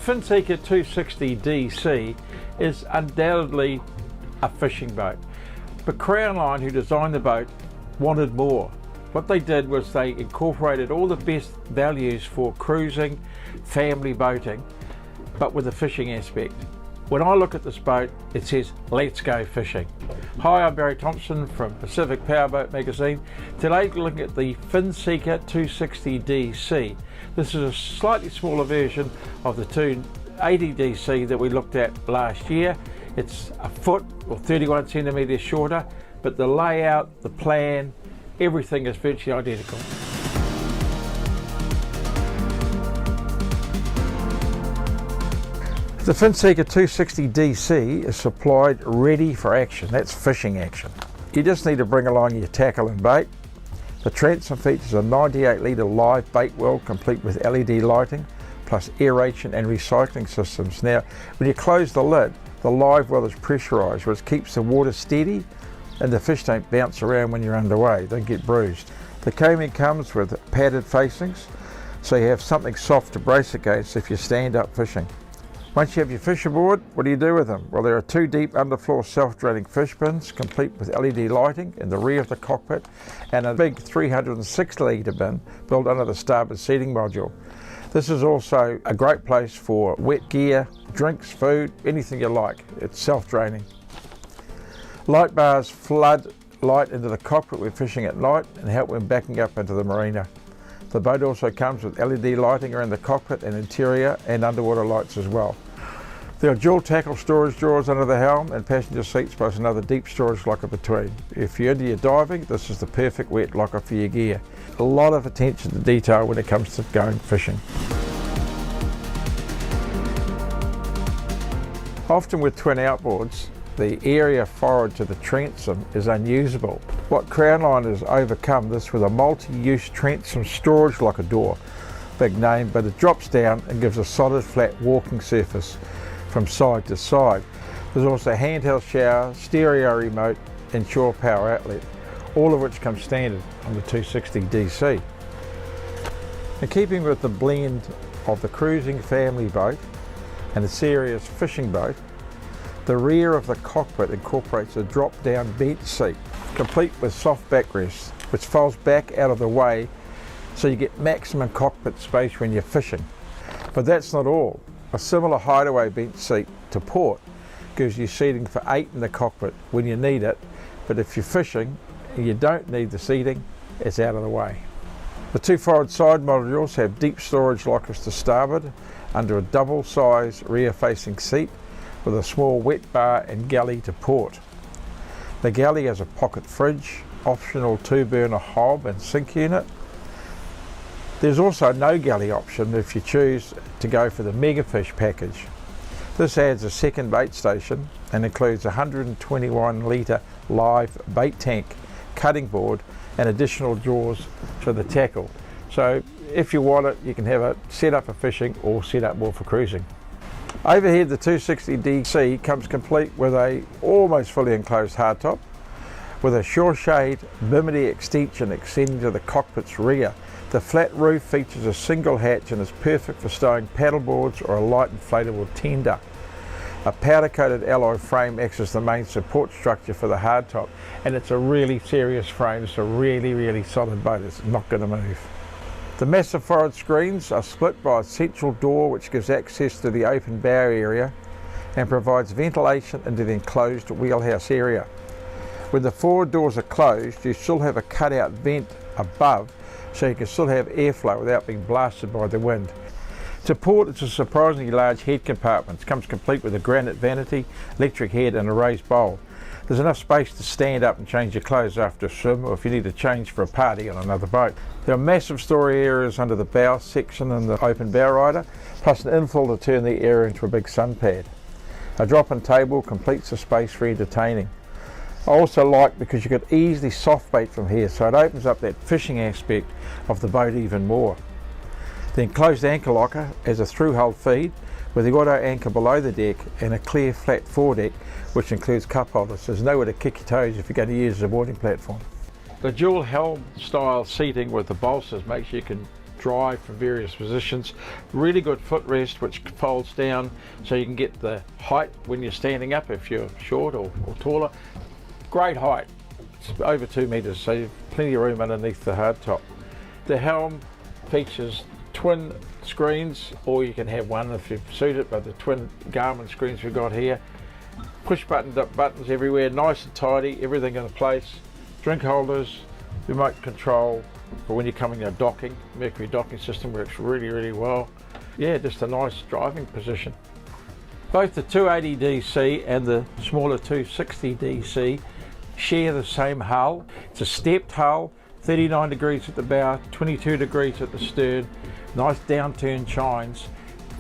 Finseeker 260 DC is undoubtedly a fishing boat, but Crown Line, who designed the boat, wanted more. What they did was they incorporated all the best values for cruising, family boating, but with a fishing aspect. When I look at this boat, it says, let's go fishing. Hi, I'm Barry Thompson from Pacific Powerboat magazine. Today we're looking at the Finseeker 260 DC. This is a slightly smaller version of the 280 DC that we looked at last year. It's a foot or 31 centimetres shorter, but the layout, the plan, everything is virtually identical. The Finseeker 260 DC is supplied ready for action. That's fishing action. You just need to bring along your tackle and bait. The transom features a 98 litre live bait well complete with LED lighting plus aeration and recycling systems. Now when you close the lid, the live well is pressurised, which keeps the water steady and the fish don't bounce around when you're underway, don't get bruised. The coaming comes with padded facings, so you have something soft to brace against if you stand up fishing. Once you have your fish aboard, what do you do with them? Well, there are two deep underfloor self-draining fish bins complete with LED lighting in the rear of the cockpit and a big 360 litre bin built under the starboard seating module. This is also a great place for wet gear, drinks, food, anything you like. It's self-draining. Light bars flood light into the cockpit when fishing at night and help when backing up into the marina. The boat also comes with LED lighting around the cockpit and interior and underwater lights as well. There are dual tackle storage drawers under the helm and passenger seats plus another deep storage locker between. If you're into your diving, this is the perfect wet locker for your gear. A lot of attention to detail when it comes to going fishing. Often with twin outboards, the area forward to the transom is unusable. What Crown Line has overcome this with a multi-use transom storage locker door. Big name, but it drops down and gives a solid flat walking surface from side to side. There's also a handheld shower, stereo remote and shore power outlet, all of which come standard on the 260 DC. In keeping with the blend of the cruising family boat and the serious fishing boat, the rear of the cockpit incorporates a drop-down bench seat, complete with soft backrest, which folds back out of the way so you get maximum cockpit space when you're fishing. But that's not all. A similar hideaway bench seat to port gives you seating for 8 in the cockpit when you need it, but if you're fishing and you don't need the seating, it's out of the way. The two forward side modules have deep storage lockers to starboard under a double-size rear-facing seat with a small wet bar and galley to port. The galley has a pocket fridge, optional 2-burner hob and sink unit. There's also no galley option if you choose to go for the Megafish package. This adds a second bait station and includes a 121 litre live bait tank, cutting board and additional drawers for the tackle. So if you want it, you can have it set up for fishing or set up more for cruising. Overhead, the 260 DC comes complete with a almost fully enclosed hardtop with a shore shade bimini extension extending to the cockpit's rear. The flat roof features a single hatch and is perfect for stowing paddle boards or a light inflatable tender. A powder-coated alloy frame acts as the main support structure for the hardtop, and it's a really serious frame. It's a really solid boat. It's not going to move. The massive forward screens are split by a central door which gives access to the open bow area and provides ventilation into the enclosed wheelhouse area. When the forward doors are closed, you still have a cutout vent above so you can still have airflow without being blasted by the wind. To port, it's a surprisingly large head compartment. It comes complete with a granite vanity, electric head and a raised bowl. There's enough space to stand up and change your clothes after a swim or if you need to change for a party on another boat. There are massive storage areas under the bow section and the open bow rider, plus an infill to turn the area into a big sun pad. A drop-in table completes the space for entertaining. I also like because you could easily soft bait from here, so it opens up that fishing aspect of the boat even more. The enclosed anchor locker has a through-hull feed with the auto anchor below the deck and a clear flat foredeck which includes cup holders. There's nowhere to kick your toes if you're going to use the boarding platform. The dual helm style seating with the bolsters makes you can drive from various positions. Really good footrest which folds down so you can get the height when you're standing up if you're short or taller. Great height, it's over 2 meters, so you've plenty of room underneath the hardtop. The helm features twin screens, or you can have one if you suit it, but the twin Garmin screens we've got here. Push buttoned up buttons everywhere, nice and tidy, everything in place. Drink holders, remote control for when you're coming to docking. Mercury docking system works really, really well. Yeah, just a nice driving position. Both the 280 DC and the smaller 260 DC share the same hull. It's a stepped hull, 39 degrees at the bow, 22 degrees at the stern, nice downturn chines.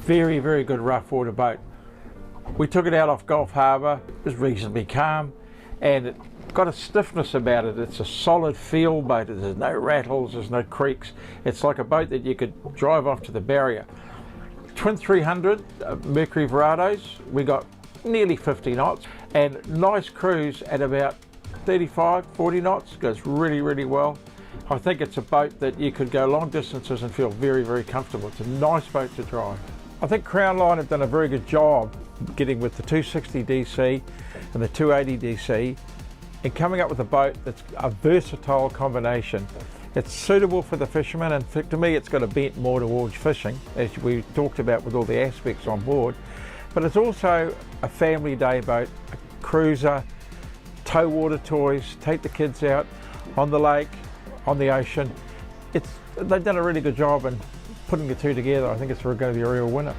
Very, very good rough water boat. We took it out off Gulf Harbour. It was reasonably calm and it got a stiffness about it. It's a solid feel boat. There's no rattles, there's no creaks. It's like a boat that you could drive off to the barrier. Twin 300 Mercury Verados, we got nearly 50 knots and nice cruise at about 35, 40 knots. Goes really, really well. I think it's a boat that you could go long distances and feel very, very comfortable. It's a nice boat to drive. I think Crown Line have done a very good job getting with the 260 DC and the 280 DC and coming up with a boat that's a versatile combination. It's suitable for the fisherman, and to me it's got a bent more towards fishing, as we talked about with all the aspects on board, but it's also a family day boat, a cruiser, tow water toys, take the kids out on the lake, on the ocean. They've done a really good job in putting the two together. I think it's going to be a real winner.